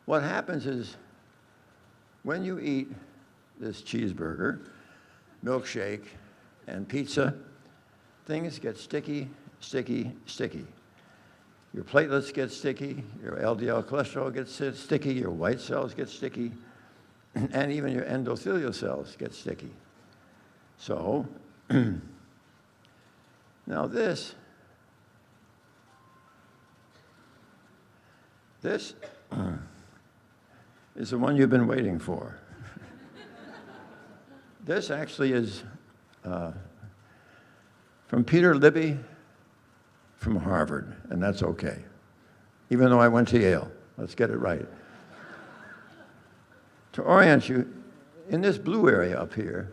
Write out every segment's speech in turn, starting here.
What happens is when you eat this cheeseburger, milkshake, and pizza, things get sticky, sticky, sticky. Your platelets get sticky, your LDL cholesterol gets sticky, your white cells get sticky, and even your endothelial cells get sticky. So, now this is the one you've been waiting for. This actually is from Peter Libby from Harvard, and that's okay, even though I went to Yale. Let's get it right. To orient you, in this blue area up here,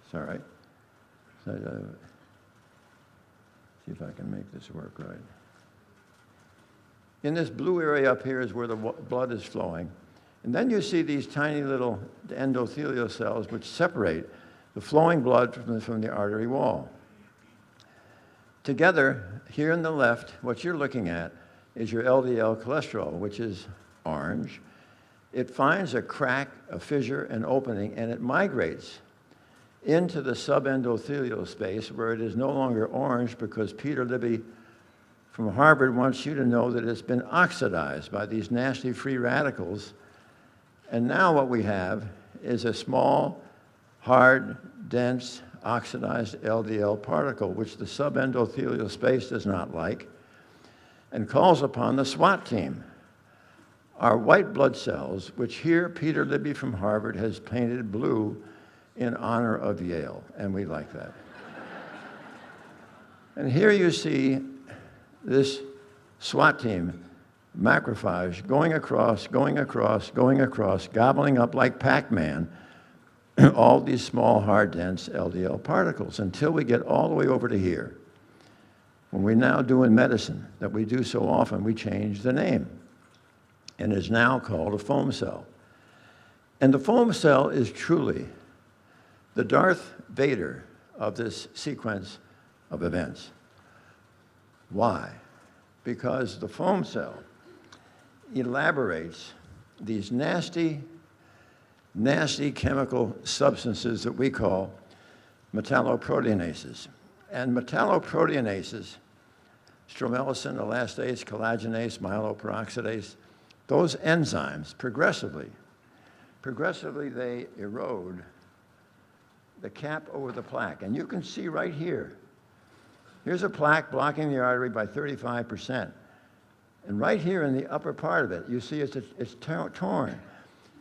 it's all right. So, see if I can make this work right. In this blue area up here is where the blood is flowing. And then you see these tiny little endothelial cells which separate the flowing blood from the artery wall. Together, here on the left, what you're looking at is your LDL cholesterol, which is orange. It finds a crack, a fissure, an opening, and it migrates into the subendothelial space where it is no longer orange because Peter Libby from Harvard wants you to know that it's been oxidized by these nasty free radicals. And now what we have is a small, hard, dense, oxidized LDL particle, which the subendothelial space does not like, and calls upon the SWAT team. Our white blood cells, which here Peter Libby from Harvard has painted blue in honor of Yale, and we like that. And here you see this SWAT team, macrophage, going across, going across, going across, gobbling up like Pac-Man all these small, hard, dense LDL particles until we get all the way over to here. When we now do in medicine, that we do so often, we change the name, and is now called a foam cell. And the foam cell is truly the Darth Vader of this sequence of events. Why? Because the foam cell elaborates these nasty, nasty chemical substances that we call metalloproteinases. And metalloproteinases, stromelicin, elastase, collagenase, myeloperoxidase, those enzymes progressively they erode the cap over the plaque. And you can see right here, here's a plaque blocking the artery by 35%. And right here in the upper part of it, you see it's torn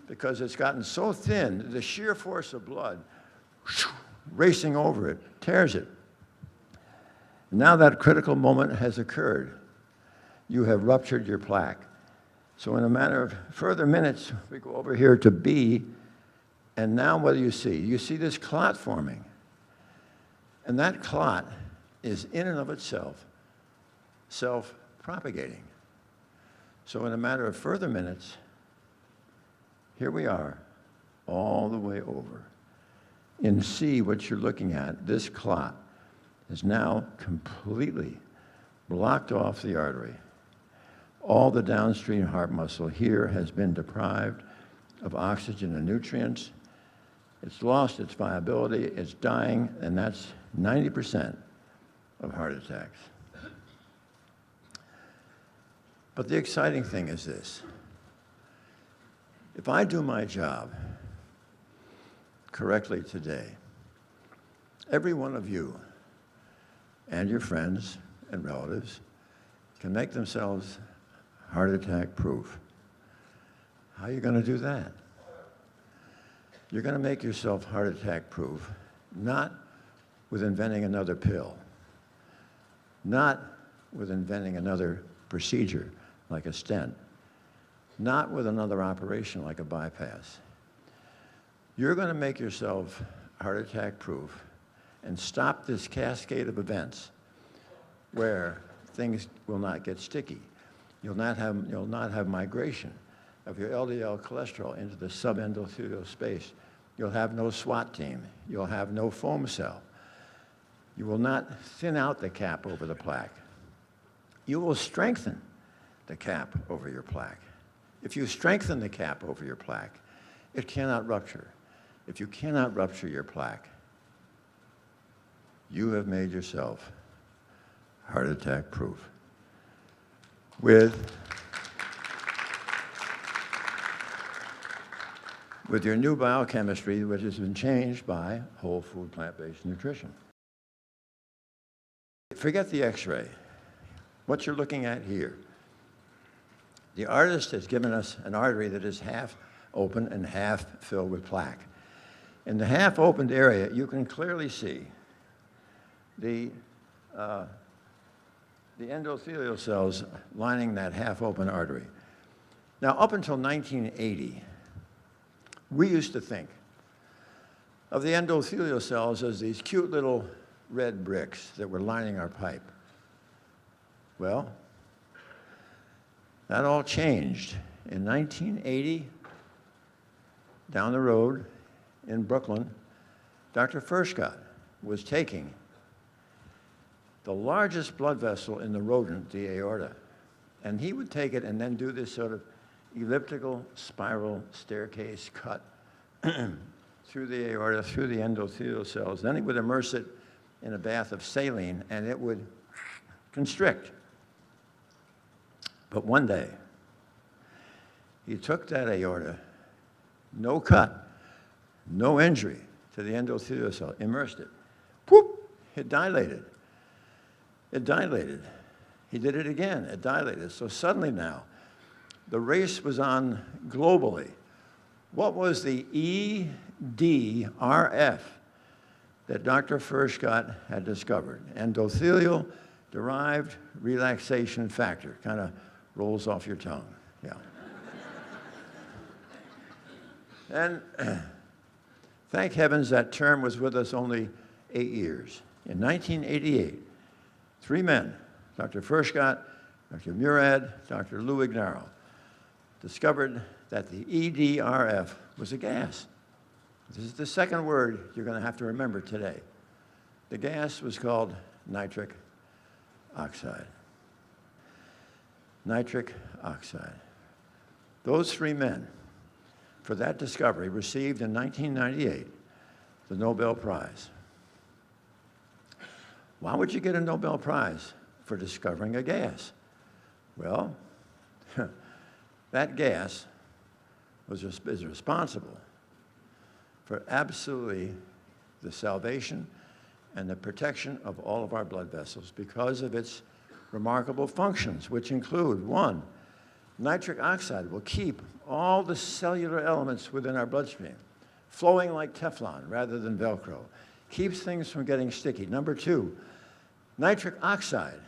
because it's gotten so thin that the sheer force of blood racing over it tears it. Now that critical moment has occurred. You have ruptured your plaque. So in a matter of further minutes, we go over here to B, and now what do you see? You see this clot forming. And that clot is in and of itself self-propagating. So in a matter of further minutes, here we are, all the way over. In C, what you're looking at, this clot is now completely blocked off the artery. All the downstream heart muscle here has been deprived of oxygen and nutrients. It's lost its viability, it's dying, and that's 90% of heart attacks. But the exciting thing is this. If I do my job correctly today, every one of you and your friends and relatives can make themselves heart attack proof. How are you going to do that? You're going to make yourself heart attack proof, not with inventing another pill, not with inventing another procedure like a stent, not with another operation like a bypass. You're going to make yourself heart attack proof and stop this cascade of events where things will not get sticky. You'll not have migration of your LDL cholesterol into the subendothelial space. You'll have no SWAT team. You'll have no foam cell. You will not thin out the cap over the plaque. You will strengthen the cap over your plaque. If you strengthen the cap over your plaque, it cannot rupture. If you cannot rupture your plaque, you have made yourself heart attack proof. With your new biochemistry, which has been changed by whole food, plant-based nutrition. Forget the X-ray. What you're looking at here. The artist has given us an artery that is half open and half filled with plaque. In the half-opened area, you can clearly see the endothelial cells lining that half-open artery. Now, up until 1980, we used to think of the endothelial cells as these cute little red bricks that were lining our pipe. Well, that all changed. In 1980, down the road in Brooklyn, Dr. Furchtgott was taking the largest blood vessel in the rodent, the aorta, and he would take it and then do this sort of elliptical spiral staircase cut through the aorta, through the endothelial cells. Then he would immerse it in a bath of saline, and it would constrict. But one day, he took that aorta, no cut, no injury to the endothelial cell, immersed it. Whoop! It dilated. It dilated. He did it again. It dilated. So suddenly now, the race was on globally. What was the EDRF that Dr. Furchtgott had discovered? Endothelial-derived relaxation factor. Kind of rolls off your tongue. Yeah. And thank heavens that term was with us only 8 years. In 1988, 3 men, Dr. Furchtgott, Dr. Murad, Dr. Lou Ignarro, discovered that the EDRF was a gas. This is the second word you're going to have to remember today. The gas was called nitric oxide. Nitric oxide. Those 3 men, for that discovery, received in 1998 the Nobel Prize. Why would you get a Nobel Prize for discovering a gas? Well, that gas is responsible for absolutely the salvation and the protection of all of our blood vessels because of its remarkable functions, which include, 1, nitric oxide will keep all the cellular elements within our bloodstream flowing like Teflon rather than Velcro, keeps things from getting sticky. Number 2, nitric oxide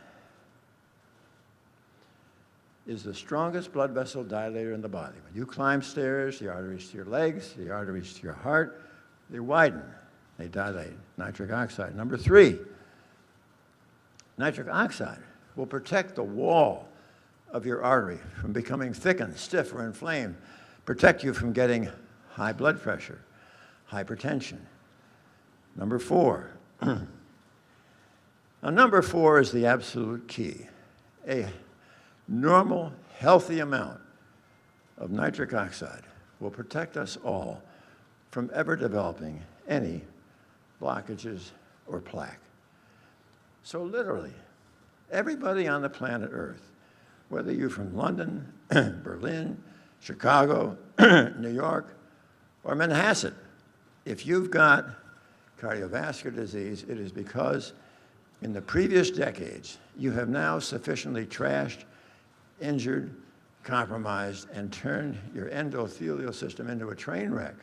is the strongest blood vessel dilator in the body. When you climb stairs, the arteries to your legs, the arteries to your heart, they widen, they dilate. Nitric oxide. Number 3, nitric oxide will protect the wall of your artery from becoming thickened, stiff, or inflamed, protect you from getting high blood pressure, hypertension. Number 4. Now, number 4 is the absolute key. A normal, healthy amount of nitric oxide will protect us all from ever developing any blockages or plaque. So literally, everybody on the planet Earth, whether you're from London, Berlin, Chicago, New York, or Manhasset, if you've got cardiovascular disease, it is because in the previous decades, you have now sufficiently trashed, injured, compromised, and turned your endothelial system into a train wreck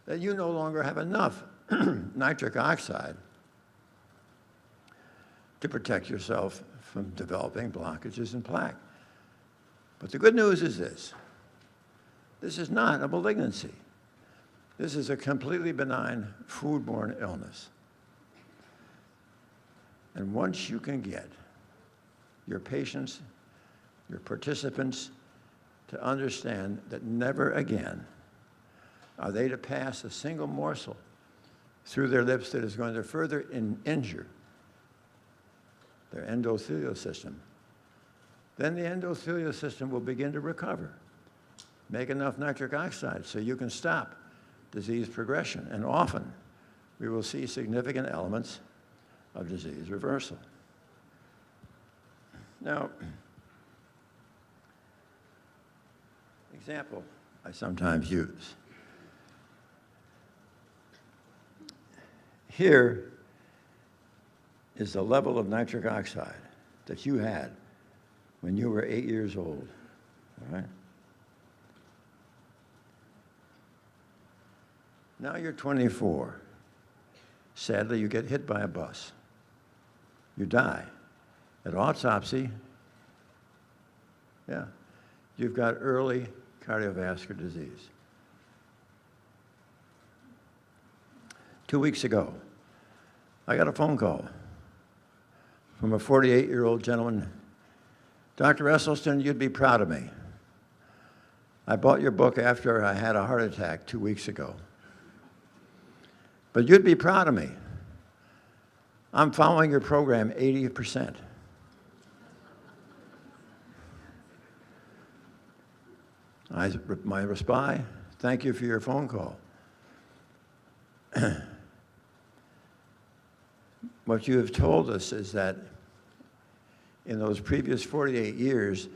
that you no longer have enough nitric oxide to protect yourself from developing blockages and plaque. But the good news is this. This is not a malignancy. This is a completely benign foodborne illness. And once you can get your patients, your participants, to understand that never again are they to pass a single morsel through their lips that is going to further injure their endothelial system, then the endothelial system will begin to recover. make enough nitric oxide so you can stop disease progression. And often, we will see significant elements of disease reversal. Now, example I sometimes use. Here is the level of nitric oxide that you had when you were 8 years old, all right? Now you're 24. Sadly, you get hit by a bus. You die. At autopsy, yeah, you've got early cardiovascular disease. 2 weeks ago, I got a phone call from a 48-year-old gentleman. Dr. Esselstyn, you'd be proud of me. I bought your book after I had a heart attack 2 weeks ago. But you'd be proud of me. I'm following your program 80%. My reply, thank you for your phone call. What you have told us is that in those previous 48 years,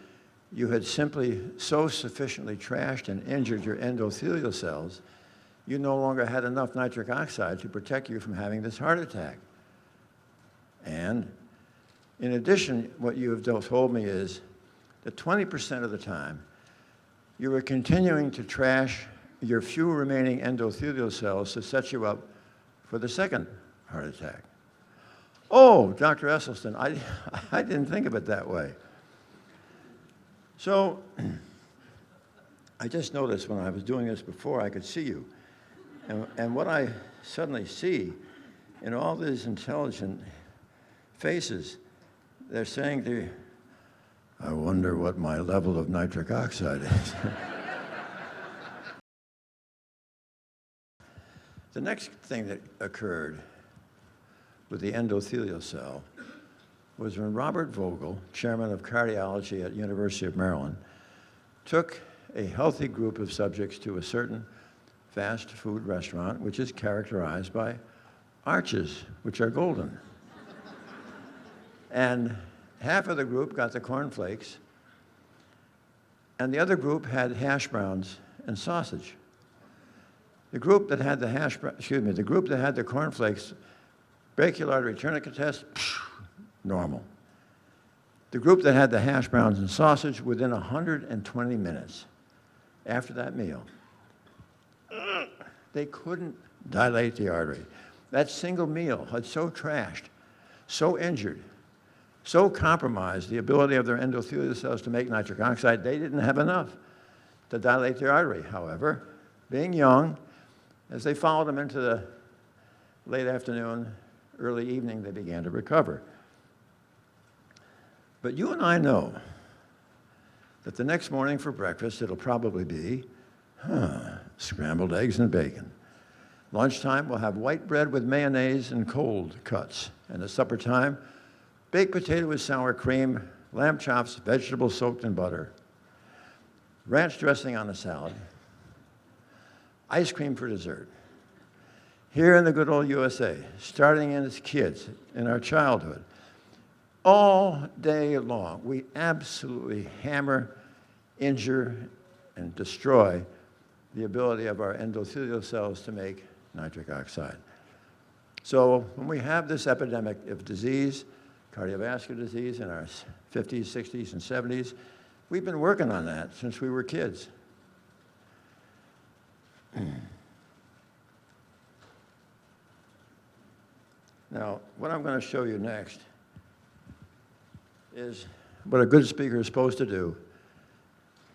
you had simply so sufficiently trashed and injured your endothelial cells, you no longer had enough nitric oxide to protect you from having this heart attack. And in addition, what you have told me is that 20% of the time, you were continuing to trash your few remaining endothelial cells to set you up for the second heart attack. Oh, Dr. Esselstyn, I didn't think of it that way. So I just noticed when I was doing this before, I could see you. And what I suddenly see in all these intelligent faces, they're saying to you, I wonder what my level of nitric oxide is. The next thing that occurred with the endothelial cell was when Robert Vogel, chairman of cardiology at University of Maryland, took a healthy group of subjects to a certain fast food restaurant, which is characterized by arches, which are golden. And half of the group got the cornflakes, and the other group had hash browns and sausage. The group that had the group that had the cornflakes, brachial artery tourniquet test, normal. The group that had the hash browns and sausage, within 120 minutes after that meal, they couldn't dilate the artery. That single meal had so trashed, so injured, so compromised the ability of their endothelial cells to make nitric oxide, they didn't have enough to dilate their artery. However, being young, as they followed them into the late afternoon, early evening, they began to recover. But you and I know that the next morning for breakfast, it'll probably be scrambled eggs and bacon. Lunchtime, we'll have white bread with mayonnaise and cold cuts. And at supper time, baked potato with sour cream, lamb chops, vegetables soaked in butter, ranch dressing on a salad, ice cream for dessert. Here in the good old USA, starting as kids, in our childhood, all day long, we absolutely hammer, injure, and destroy the ability of our endothelial cells to make nitric oxide. So when we have this epidemic of disease, cardiovascular disease in our 50s, 60s, and 70s, we've been working on that since we were kids. Now, what I'm going to show you next is what a good speaker is supposed to do,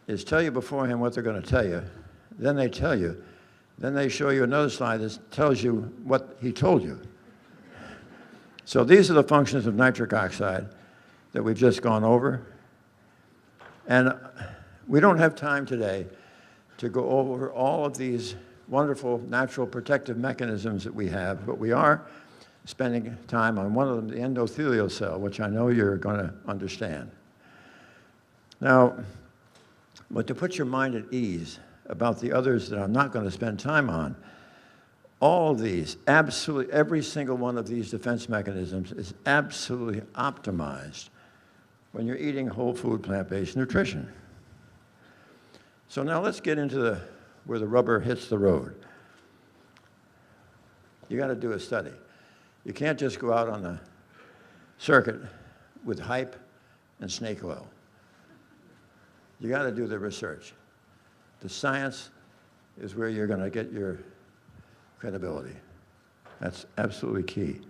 is tell you beforehand what they're going to tell you, then they tell you, then they show you another slide that tells you what he told you. So these are the functions of nitric oxide that we've just gone over. And we don't have time today to go over all of these wonderful natural protective mechanisms that we have, but we are spending time on one of them, the endothelial cell, which I know you're going to understand. Now, But to put your mind at ease about the others that I'm not going to spend time on, all of these, absolutely every single one of these defense mechanisms is absolutely optimized when you're eating whole food, plant-based nutrition. So now let's get into where the rubber hits the road. You got to do a study. You can't just go out on the circuit with hype and snake oil. You got to do the research. The science is where you're going to get your credibility. That's absolutely key.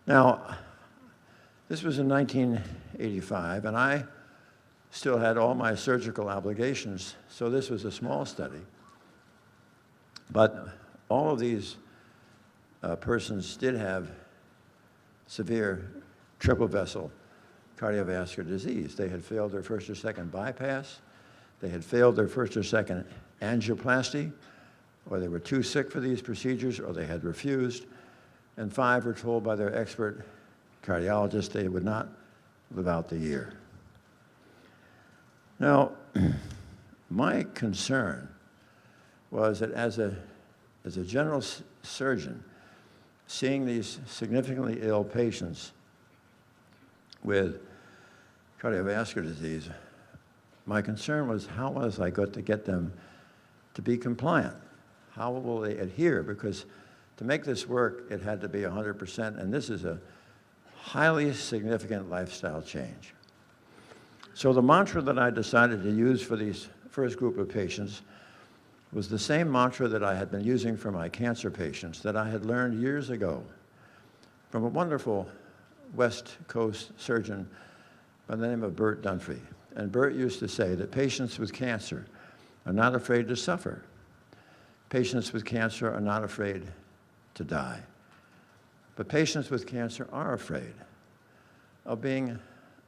Now, this was in 1985, and I still had all my surgical obligations, so this was a small study. But all of these persons did have severe triple vessel cardiovascular disease. They had failed their first or second bypass, they had failed their first or second angioplasty, or they were too sick for these procedures, or they had refused, and 5 were told by their expert cardiologist they would not live out the year. Now, my concern was that as a general surgeon, seeing these significantly ill patients with cardiovascular disease, my concern was how was I going to get them to be compliant? How will they adhere? Because to make this work, it had to be 100%, and this is a highly significant lifestyle change. So the mantra that I decided to use for these first group of patients was the same mantra that I had been using for my cancer patients that I had learned years ago from a wonderful West Coast surgeon by the name of Bert Dunphy. And Bert used to say that patients with cancer are not afraid to suffer. Patients with cancer are not afraid to die. But patients with cancer are afraid of being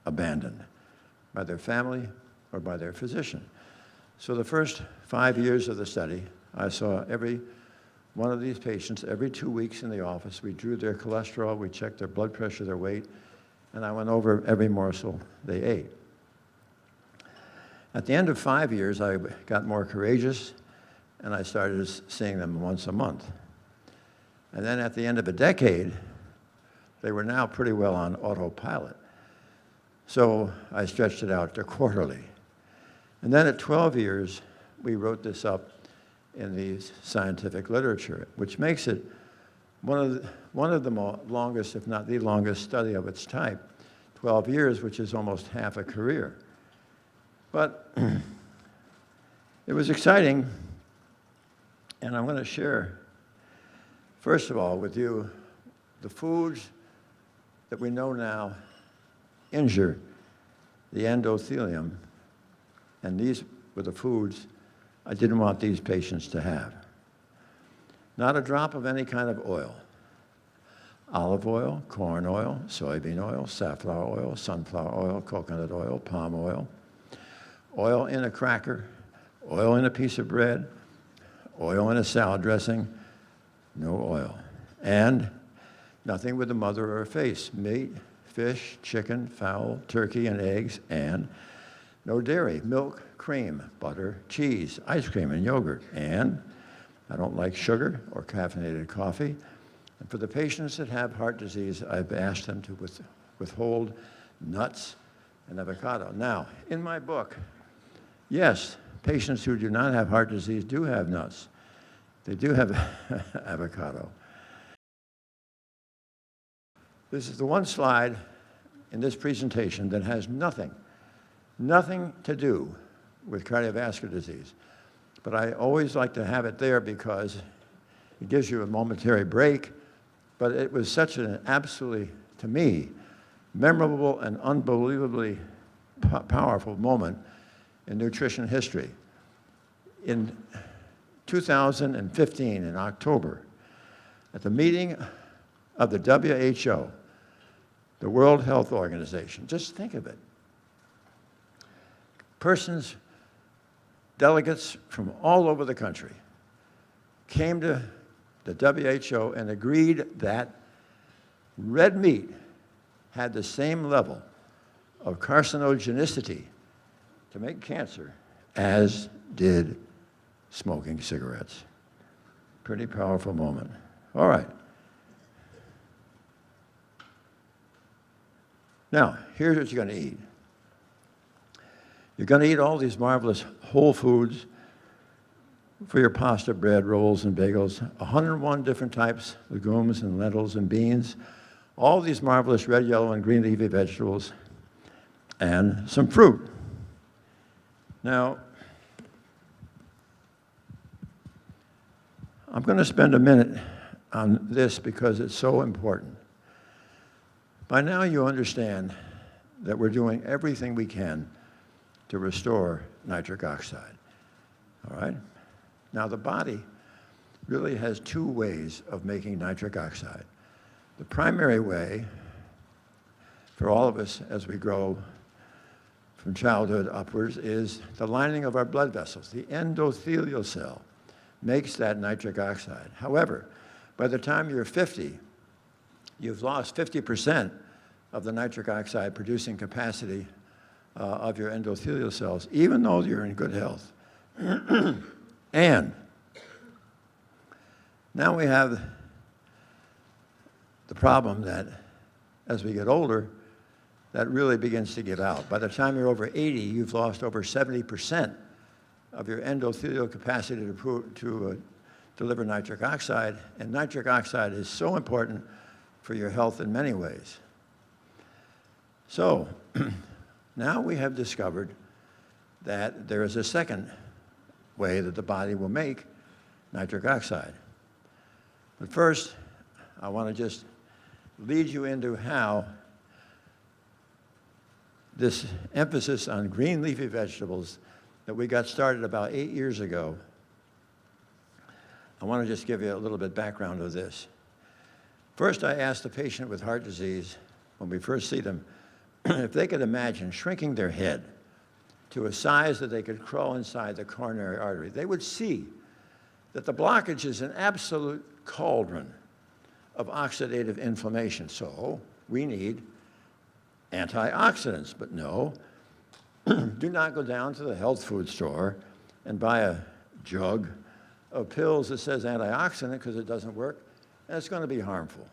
abandoned by their family or by their physician. So the first 5 years of the study, I saw every one of these patients every 2 weeks in the office. We drew their cholesterol, we checked their blood pressure, their weight, and I went over every morsel they ate. At the end of 5 years, I got more courageous, and I started seeing them once a month. And then at the end of a decade, they were now pretty well on autopilot. So I stretched it out to quarterly. And then at 12 years, we wrote this up in the scientific literature, which makes it one of the longest, if not the longest, study of its type, 12 years, which is almost half a career. But it was exciting, and I'm going to share, first of all, with you the foods that we know now injure the endothelium, and these were the foods I didn't want these patients to have. Not a drop of any kind of oil. Olive oil, corn oil, soybean oil, safflower oil, sunflower oil, coconut oil, palm oil, oil in a cracker, oil in a piece of bread, oil in a salad dressing, no oil. And nothing with the mother or face, meat, fish, chicken, fowl, turkey, and eggs, and no dairy, milk, cream, butter, cheese, ice cream, and yogurt. And I don't like sugar or caffeinated coffee. And for the patients that have heart disease, I've asked them to withhold nuts and avocado. Now, in my book, yes, patients who do not have heart disease do have nuts. They do have avocado. This is the one slide in this presentation that has nothing to do with cardiovascular disease. But I always like to have it there because it gives you a momentary break. But it was such an absolutely, to me, memorable and unbelievably powerful moment in nutrition history. In 2015, in October, at the meeting of the WHO, the World Health Organization, just think of it. Persons, delegates from all over the country came to the WHO and agreed that red meat had the same level of carcinogenicity to make cancer as did smoking cigarettes. Pretty powerful moment. All right. Now, here's what you're going to eat. You're going to eat all these marvelous whole foods for your pasta, bread, rolls, and bagels, 101 different types, legumes and lentils and beans, all these marvelous red, yellow, and green leafy vegetables, and some fruit. Now, I'm going to spend a minute on this because it's so important. By now you understand that we're doing everything we can to restore nitric oxide, all right? Now the body really has two ways of making nitric oxide. The primary way for all of us as we grow from childhood upwards is the lining of our blood vessels. The endothelial cell makes that nitric oxide. However, by the time you're 50, you've lost 50% of the nitric oxide producing capacity of your endothelial cells, even though you're in good health. And now we have the problem that as we get older, that really begins to give out. By the time you're over 80, you've lost over 70% of your endothelial capacity to deliver nitric oxide, and nitric oxide is so important for your health in many ways. So now we have discovered that there is a second way that the body will make nitric oxide. But first, I want to just lead you into how this emphasis on green leafy vegetables that we got started about 8 years ago, I want to just give you a little bit background of this. First, I asked the patient with heart disease, when we first see them, if they could imagine shrinking their head to a size that they could crawl inside the coronary artery. They would see that the blockage is an absolute cauldron of oxidative inflammation. So we need antioxidants, but no, do not go down to the health food store and buy a jug of pills that says antioxidant because it doesn't work, and it's going to be harmful.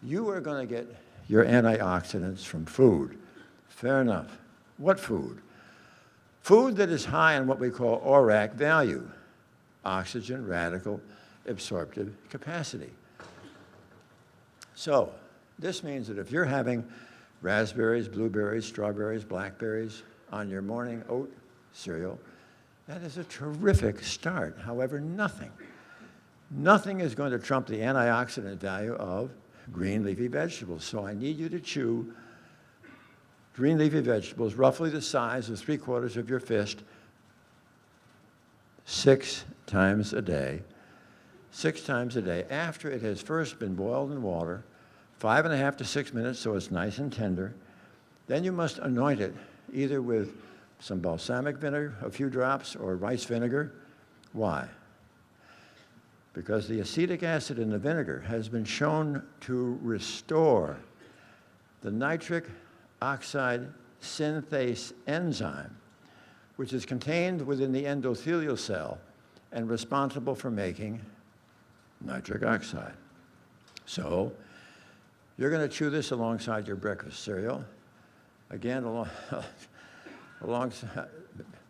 You are going to get your antioxidants from food. Fair enough. What food? Food that is high in what we call ORAC value, oxygen radical absorptive capacity. So this means that if you're having raspberries, blueberries, strawberries, blackberries on your morning oat cereal, that is a terrific start. However, nothing is going to trump the antioxidant value of green leafy vegetables. So I need you to chew green leafy vegetables roughly the size of 3/4 of your fist 6 times a day. 6 times a day after it has first been boiled in water, 5.5 to 6 minutes so it's nice and tender. Then you must anoint it either with some balsamic vinegar, a few drops, or rice vinegar. Why? Because the acetic acid in the vinegar has been shown to restore the nitric oxide synthase enzyme, which is contained within the endothelial cell and responsible for making nitric oxide. So you're going to chew this alongside your breakfast cereal, again alongside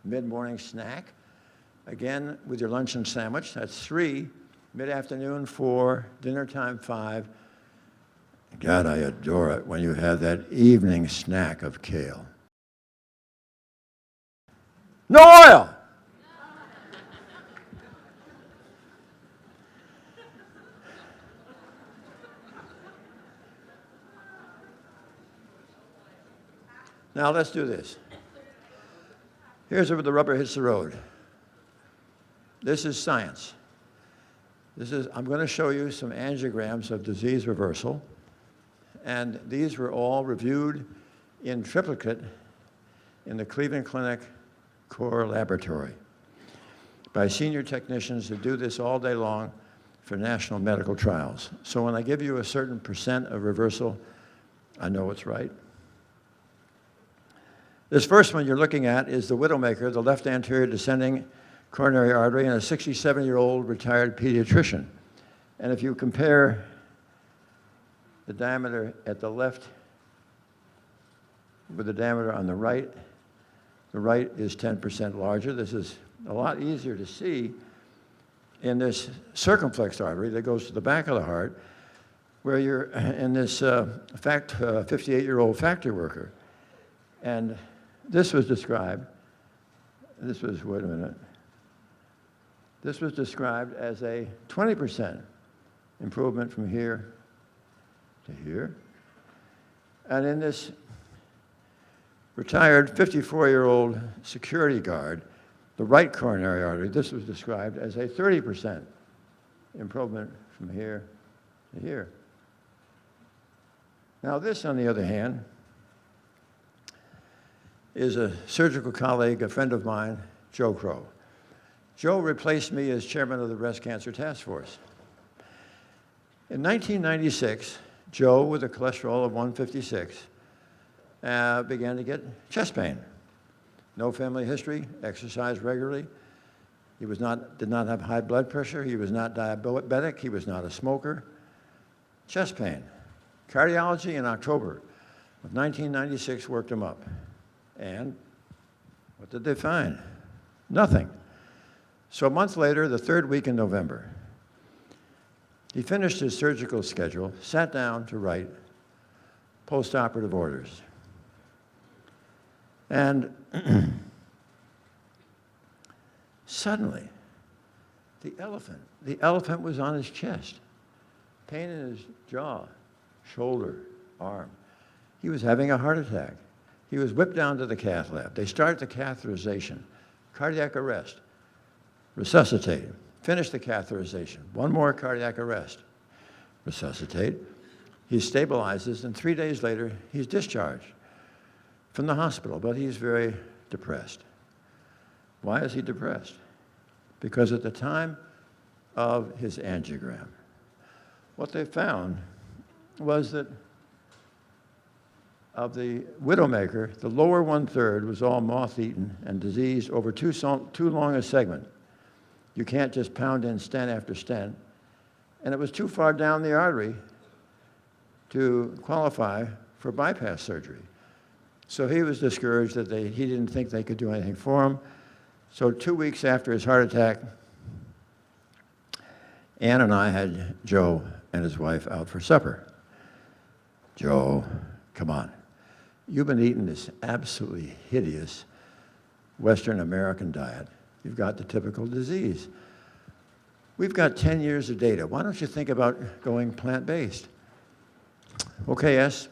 mid-morning snack, again with your luncheon sandwich, that's 3, mid-afternoon 4, dinner time 5. God, I adore it when you have that evening snack of kale. No oil! Now let's do this. Here's where the rubber hits the road. This is science. I'm going to show you some angiograms of disease reversal, and these were all reviewed in triplicate in the Cleveland Clinic core laboratory by senior technicians who do this all day long for national medical trials. So when I give you a certain % of reversal, I know it's right. This first one you're looking at is the Widowmaker, the left anterior descending coronary artery, and a 67-year-old retired pediatrician. And if you compare the diameter at the left with the diameter on the right is 10% larger. This is a lot easier to see in this circumflex artery that goes to the back of the heart, where you're in this 58-year-old factory worker. And this was described, this was described as a 20% improvement from here to here. And in this retired 54-year-old security guard, the right coronary artery, this was described as a 30% improvement from here to here. Now this, on the other hand, is a surgical colleague, a friend of mine, Joe Crow. Joe replaced me as chairman of the breast cancer task force. In 1996, Joe, with a cholesterol of 156, began to get chest pain. No family history, exercised regularly. He did not have high blood pressure. He was not diabetic. He was not a smoker. Chest pain. Cardiology in October of 1996 worked him up. And what did they find? Nothing. So a month later, the third week in November, he finished his surgical schedule, sat down to write post-operative orders. And suddenly, the elephant was on his chest, pain in his jaw, shoulder, arm. He was having a heart attack. He was whipped down to the cath lab. They start the catheterization, cardiac arrest, resuscitate, finish the catheterization, one more cardiac arrest, resuscitate. He stabilizes, and 3 days later, he's discharged from the hospital, but he's very depressed. Why is he depressed? Because at the time of his angiogram, what they found was that of the Widowmaker, the lower 1/3 was all moth-eaten and diseased over too long a segment. You can't just pound in stent after stent. And it was too far down the artery to qualify for bypass surgery. So he was discouraged that he didn't think they could do anything for him. So 2 weeks after his heart attack, Ann and I had Joe and his wife out for supper. Joe, come on. You've been eating this absolutely hideous Western American diet. You've got the typical disease. We've got 10 years of data. Why don't you think about going plant-based? Okay, yes.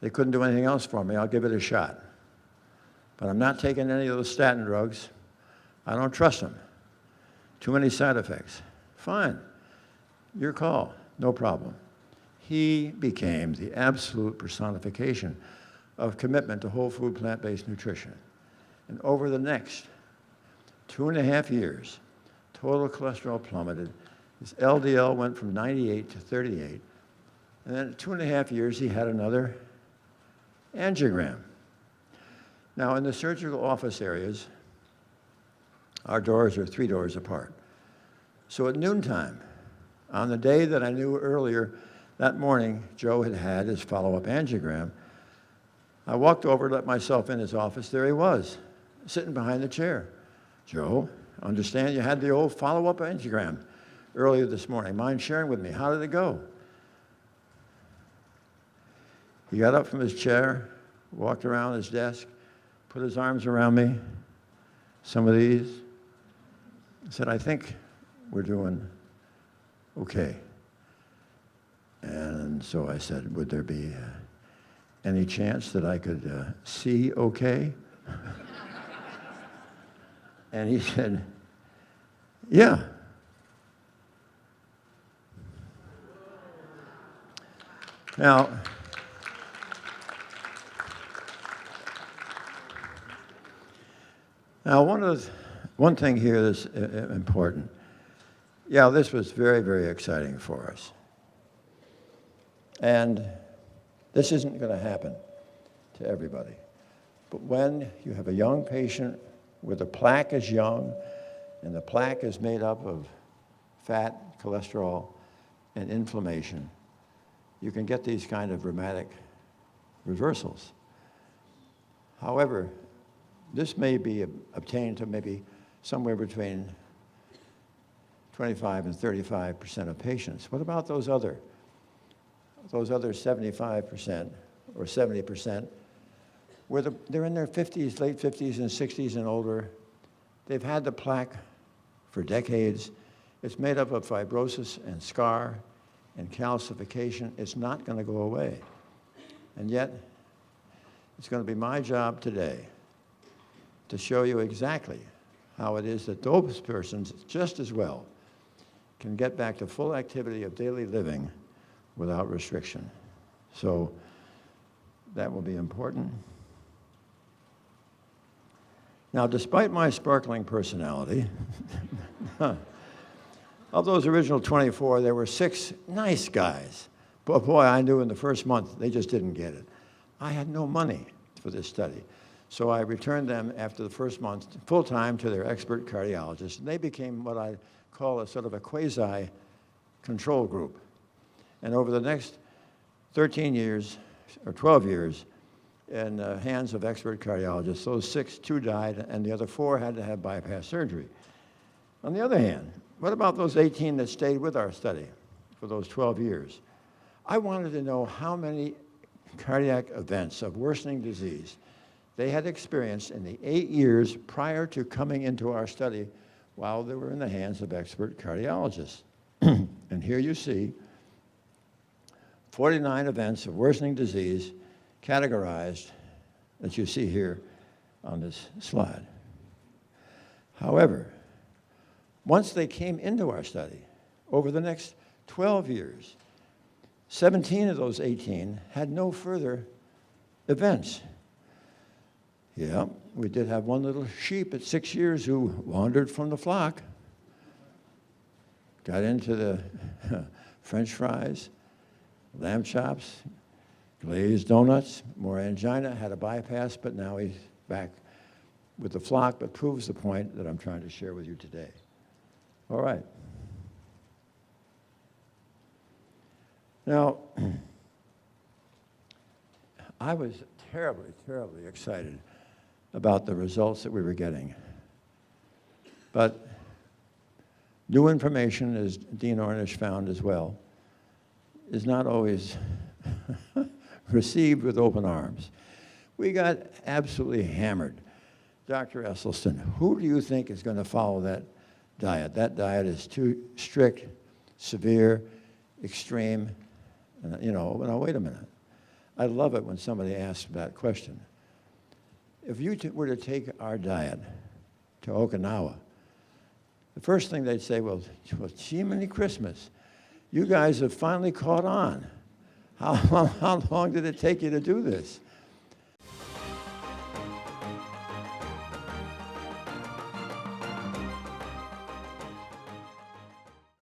They couldn't do anything else for me. I'll give it a shot. But I'm not taking any of those statin drugs. I don't trust them. Too many side effects. Fine. Your call. No problem. He became the absolute personification of commitment to whole food, plant-based nutrition. And over the next 2.5 years, total cholesterol plummeted. His LDL went from 98 to 38. And then in 2.5 years, he had another angiogram. Now, in the surgical office areas, our doors are 3 doors apart. So at noontime, on the day that I knew earlier that morning Joe had had his follow-up angiogram, I walked over, let myself in his office. There he was, sitting behind the chair. Joe, I understand you had the old follow-up angiogram earlier this morning. Mind sharing with me? How did it go? He got up from his chair, walked around his desk, put his arms around me, some of these, said, I think we're doing okay. And so I said, would there be any chance that I could see okay? And he said, yeah. Now, one thing here that's important. Yeah, this was very, very exciting for us. And this isn't going to happen to everybody. But when you have a young patient where the plaque is young, and the plaque is made up of fat, cholesterol, and inflammation, you can get these kind of dramatic reversals. However, this may be obtained to maybe somewhere between 25 and 35% of patients. What about those other 75% or 70%, where they're in their 50s, late 50s and 60s and older? They've had the plaque for decades. It's made up of fibrosis and scar and calcification. It's not going to go away. And yet, it's going to be my job today to show you exactly how it is that those persons just as well can get back to full activity of daily living without restriction. So that will be important. Now, despite my sparkling personality, of those original 24, there were 6 nice guys. But boy, I knew in the first month, they just didn't get it. I had no money for this study. So I returned them after the first month full-time to their expert cardiologists. And they became what I call a sort of a quasi-control group. And over the next 13 years, or 12 years, in the hands of expert cardiologists, those 6, 2 died, and the other 4 had to have bypass surgery. On the other hand, what about those 18 that stayed with our study for those 12 years? I wanted to know how many cardiac events of worsening disease they had experienced in the 8 years prior to coming into our study while they were in the hands of expert cardiologists. And here you see 49 events of worsening disease categorized that you see here on this slide. However, once they came into our study, over the next 12 years, 17 of those 18 had no further events. Yeah, we did have one little sheep at 6 years who wandered from the flock, got into the French fries, lamb chops, glazed donuts, more angina, had a bypass, but now he's back with the flock, but proves the point that I'm trying to share with you today. All right. Now, I was terribly, terribly excited about the results that we were getting. But new information, as Dean Ornish found as well, is not always received with open arms. We got absolutely hammered. Dr. Esselstyn, who do you think is going to follow that diet? That diet is too strict, severe, extreme. And, you know, now wait a minute. I love it when somebody asks that question. If you were to take our diet to Okinawa, the first thing they'd say, well, Jiminy Christmas, you guys have finally caught on. How long did it take you to do this?